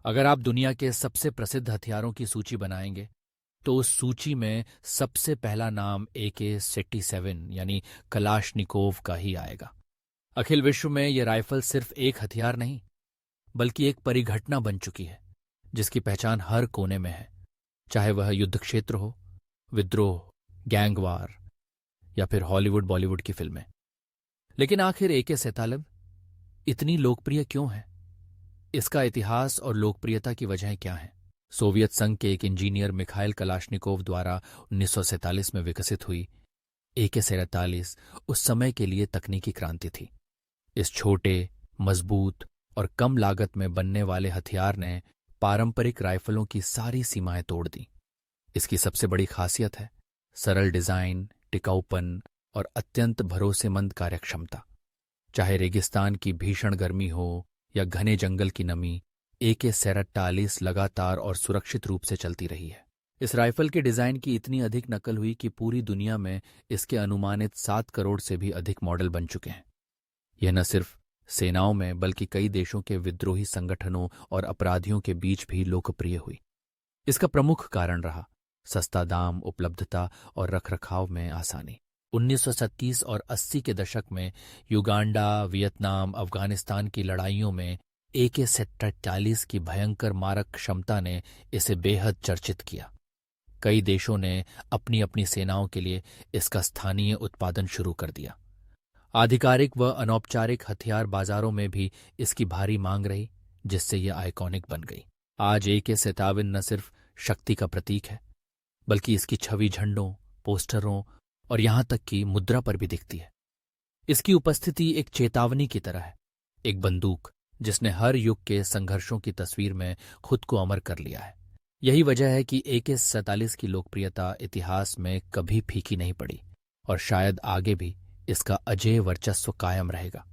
अगर आप दुनिया के सबसे प्रसिद्ध हथियारों की सूची बनाएंगे तो उस सूची में सबसे पहला नाम AK-47 यानी कलाशनिकोव का ही आएगा। अखिल विश्व में यह राइफल सिर्फ एक हथियार नहीं बल्कि एक परिघटना बन चुकी है जिसकी पहचान हर कोने में है, चाहे वह युद्ध क्षेत्र हो, विद्रोह, गैंगवार या फिर हॉलीवुड बॉलीवुड की फिल्में। लेकिन आखिर AK-47 इतनी लोकप्रिय क्यों है? इसका इतिहास और लोकप्रियता की वजह क्या है? सोवियत संघ के एक इंजीनियर मिखाइल कलाशनिकोव द्वारा 1947 में विकसित हुई AK-47 उस समय के लिए तकनीकी क्रांति थी। इस छोटे, मजबूत और कम लागत में बनने वाले हथियार ने पारंपरिक राइफलों की सारी सीमाएं तोड़ दी। इसकी सबसे बड़ी खासियत है सरल डिजाइन, टिकाऊपन और अत्यंत भरोसेमंद कार्यक्षमता। चाहे रेगिस्तान की भीषण गर्मी हो या घने जंगल की नमी, AK-47 लगातार और सुरक्षित रूप से चलती रही है। इस राइफल के डिजाइन की इतनी अधिक नकल हुई कि पूरी दुनिया में इसके अनुमानित 7 करोड़ से भी अधिक मॉडल बन चुके हैं। यह न सिर्फ सेनाओं में बल्कि कई देशों के विद्रोही संगठनों और अपराधियों के बीच भी लोकप्रिय हुई। इसका प्रमुख कारण रहा सस्ता दाम, उपलब्धता और रखरखाव में आसानी। 1930 और 80 के दशक में युगांडा, वियतनाम, अफगानिस्तान की लड़ाइयों में AK-47 की भयंकर मारक क्षमता ने इसे बेहद चर्चित किया। कई देशों ने अपनी अपनी सेनाओं के लिए इसका स्थानीय उत्पादन शुरू कर दिया। आधिकारिक व अनौपचारिक हथियार बाजारों में भी इसकी भारी मांग रही, जिससे यह आइकॉनिक बन गई। आज AK-47 न सिर्फ शक्ति का प्रतीक है बल्कि इसकी छवि झंडों, पोस्टरों और यहां तक कि मुद्रा पर भी दिखती है। इसकी उपस्थिति एक चेतावनी की तरह है, एक बंदूक जिसने हर युग के संघर्षों की तस्वीर में खुद को अमर कर लिया है। यही वजह है कि AK-47 की लोकप्रियता इतिहास में कभी फीकी नहीं पड़ी और शायद आगे भी इसका अजेय वर्चस्व कायम रहेगा।